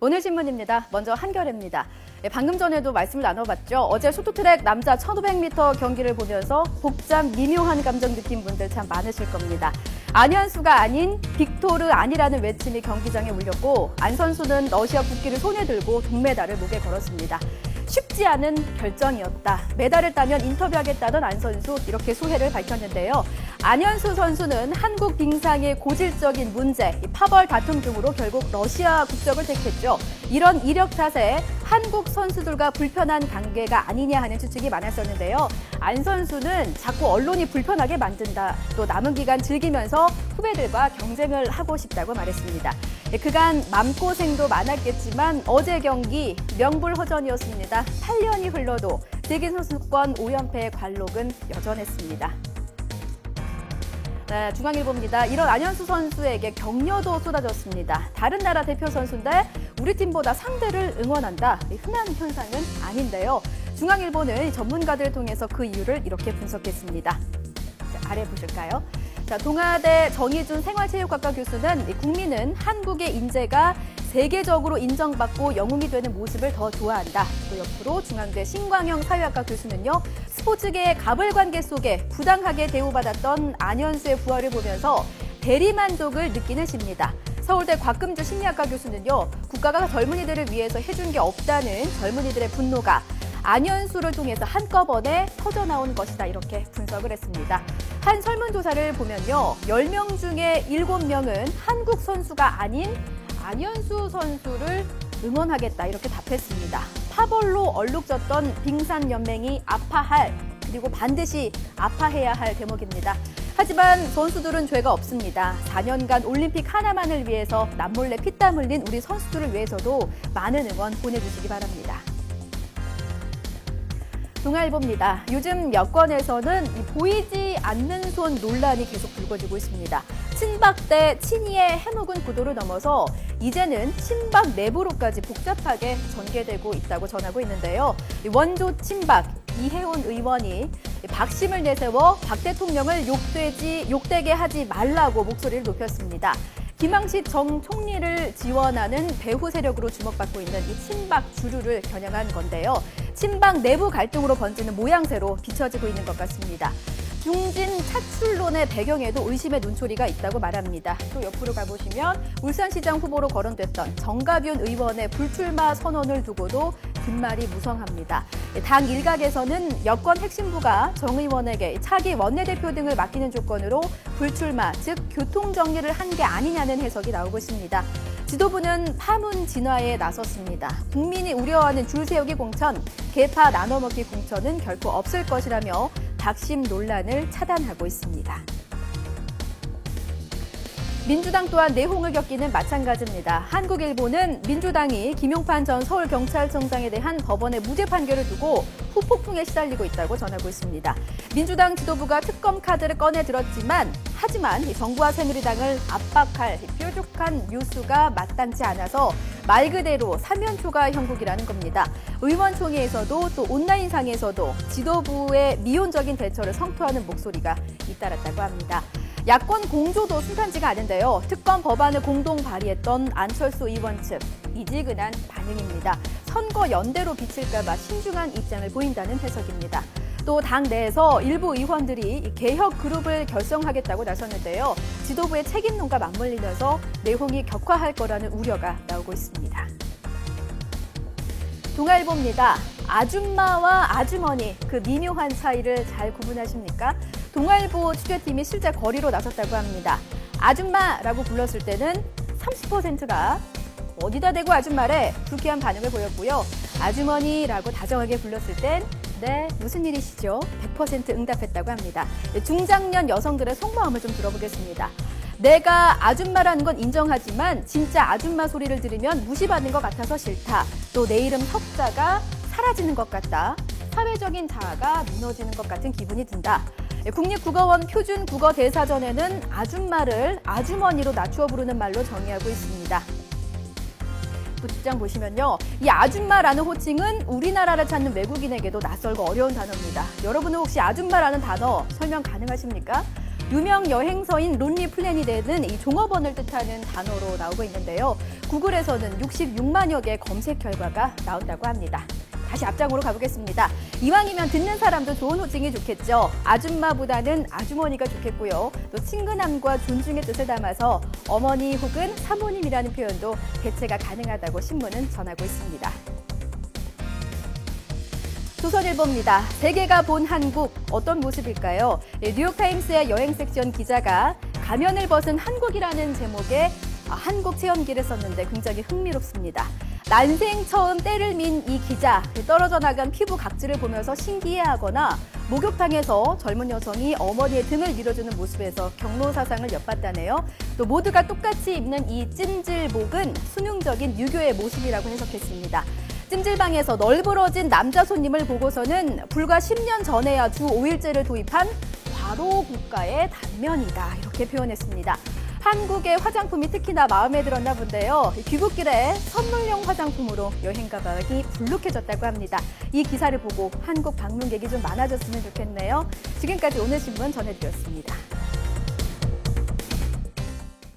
오늘 신문입니다. 먼저 한겨레입니다. 방금 전에도 말씀을 나눠봤죠. 어제 쇼트트랙 남자 1500m 경기를 보면서 복잡 미묘한 감정 느낀 분들 참 많으실 겁니다. 안현수가 아닌 빅토르 아니라는 외침이 경기장에 울렸고 안 선수는 러시아 국기를 손에 들고 동메달을 목에 걸었습니다. 쉽지 않은 결정이었다. 메달을 따면 인터뷰하겠다던 안 선수 이렇게 소회를 밝혔는데요. 안현수 선수는 한국 빙상의 고질적인 문제, 파벌 다툼 등으로 결국 러시아 국적을 택했죠. 이런 이력 탓에 한국 선수들과 불편한 관계가 아니냐 하는 추측이 많았었는데요. 안 선수는 자꾸 언론이 불편하게 만든다. 또 남은 기간 즐기면서 후배들과 경쟁을 하고 싶다고 말했습니다. 그간 마음고생도 많았겠지만 어제 경기 명불허전이었습니다. 8년이 흘러도 세계선수권 5연패의 관록은 여전했습니다. 네, 중앙일보입니다. 이런 안현수 선수에게 격려도 쏟아졌습니다. 다른 나라 대표 선수인데 우리 팀보다 상대를 응원한다. 흔한 현상은 아닌데요. 중앙일보는 전문가들을 통해서 그 이유를 이렇게 분석했습니다. 자, 아래 보실까요? 자, 동아대 정희준 생활체육학과 교수는 국민은 한국의 인재가 세계적으로 인정받고 영웅이 되는 모습을 더 좋아한다. 또 옆으로 중앙대 신광영 사회학과 교수는요. 스포츠계의 가불관계 속에 부당하게 대우받았던 안현수의 부활을 보면서 대리만족을 느끼는 시입니다. 서울대 곽금주 심리학과 교수는요. 국가가 젊은이들을 위해서 해준 게 없다는 젊은이들의 분노가 안현수를 통해서 한꺼번에 터져나온 것이다. 이렇게 분석을 했습니다. 한 설문조사를 보면요. 10명 중에 7명은 한국 선수가 아닌 안현수 선수를 응원하겠다. 이렇게 답했습니다. 파벌로 얼룩졌던 빙상연맹이 아파할, 그리고 반드시 아파해야 할 대목입니다. 하지만 선수들은 죄가 없습니다. 4년간 올림픽 하나만을 위해서 남몰래 피땀 흘린 우리 선수들을 위해서도 많은 응원 보내주시기 바랍니다. 동아일보입니다. 요즘 여권에서는 보이지 않는 손 논란이 계속 불거지고 있습니다. 친박 대 친이의 해묵은 구도를 넘어서 이제는 친박 내부로까지 복잡하게 전개되고 있다고 전하고 있는데요. 원조 친박 이혜훈 의원이 박심을 내세워 박 대통령을 욕되게 하지 말라고 목소리를 높였습니다. 김항식 정 총리를 지원하는 배후 세력으로 주목받고 있는 이 친박 주류를 겨냥한 건데요. 친박 내부 갈등으로 번지는 모양새로 비춰지고 있는 것 같습니다. 중진 차출론의 배경에도 의심의 눈초리가 있다고 말합니다. 또 옆으로 가보시면 울산시장 후보로 거론됐던 정가윤 의원의 불출마 선언을 두고도 뒷말이 무성합니다. 당 일각에서는 여권 핵심부가 정 의원에게 차기 원내대표 등을 맡기는 조건으로 불출마, 즉 교통정리를 한 게 아니냐는 해석이 나오고 있습니다. 지도부는 파문 진화에 나섰습니다. 국민이 우려하는 줄 세우기 공천, 계파 나눠먹기 공천은 결코 없을 것이라며 박심 논란을 차단하고 있습니다. 민주당 또한 내홍을 겪기는 마찬가지입니다. 한국일보는 민주당이 김용판 전 서울경찰청장에 대한 법원의 무죄 판결을 두고 후폭풍에 시달리고 있다고 전하고 있습니다. 민주당 지도부가 특검 카드를 꺼내 들었지만 하지만 정부와 새누리당을 압박할 뾰족한 뉴스가 마땅치 않아서 말 그대로 사면초가 형국이라는 겁니다. 의원총회에서도 또 온라인상에서도 지도부의 미온적인 대처를 성토하는 목소리가 잇따랐다고 합니다. 야권 공조도 순탄치가 않은데요. 특검 법안을 공동 발의했던 안철수 의원 측 미지근한 반응입니다. 선거 연대로 비칠까 봐 신중한 입장을 보인다는 해석입니다. 또 당 내에서 일부 의원들이 개혁 그룹을 결성하겠다고 나섰는데요. 지도부의 책임론과 맞물리면서 내홍이 격화할 거라는 우려가 나오고 있습니다. 동아일보입니다. 아줌마와 아주머니, 그 미묘한 차이를 잘 구분하십니까? 동아일보 취재팀이 실제 거리로 나섰다고 합니다. 아줌마라고 불렀을 때는 30%가 어디다 대고 아줌마래 불쾌한 반응을 보였고요. 아주머니라고 다정하게 불렀을 땐 네, 무슨 일이시죠? 100% 응답했다고 합니다. 중장년 여성들의 속마음을 좀 들어보겠습니다. 내가 아줌마라는 건 인정하지만 진짜 아줌마 소리를 들으면 무시받는 것 같아서 싫다. 또 내 이름 석자가 사라지는 것 같다. 사회적인 자아가 무너지는 것 같은 기분이 든다. 국립국어원 표준국어대사전에는 아줌마를 아주머니로 낮추어 부르는 말로 정의하고 있습니다. 부장 보시면요. 이 아줌마라는 호칭은 우리나라를 찾는 외국인에게도 낯설고 어려운 단어입니다. 여러분은 혹시 아줌마라는 단어 설명 가능하십니까? 유명 여행서인 론리 플래닛에는 이 종업원을 뜻하는 단어로 나오고 있는데요. 구글에서는 66만여 개 검색 결과가 나온다고 합니다. 다시 앞장으로 가보겠습니다. 이왕이면 듣는 사람도 좋은 호칭이 좋겠죠. 아줌마보다는 아주머니가 좋겠고요. 또 친근함과 존중의 뜻을 담아서 어머니 혹은 사모님이라는 표현도 대체가 가능하다고 신문은 전하고 있습니다. 조선일보입니다. 세계가 본 한국 어떤 모습일까요? 뉴욕타임스의 여행 섹션 기자가 가면을 벗은 한국이라는 제목의 한국 체험기를 썼는데 굉장히 흥미롭습니다. 난생 처음 때를 민 이 기자, 떨어져 나간 피부 각질을 보면서 신기해하거나 목욕탕에서 젊은 여성이 어머니의 등을 밀어주는 모습에서 경로사상을 엿봤다네요. 또 모두가 똑같이 입는 이 찜질복은 순응적인 유교의 모습이라고 해석했습니다. 찜질방에서 널브러진 남자 손님을 보고서는 불과 10년 전에야 주 5일제를 도입한 과로 국가의 단면이다, 이렇게 표현했습니다. 한국의 화장품이 특히나 마음에 들었나 본데요. 귀국길에 선물용 화장품으로 여행 가방이 불룩해졌다고 합니다. 이 기사를 보고 한국 방문객이 좀 많아졌으면 좋겠네요. 지금까지 오늘 신문 전해드렸습니다.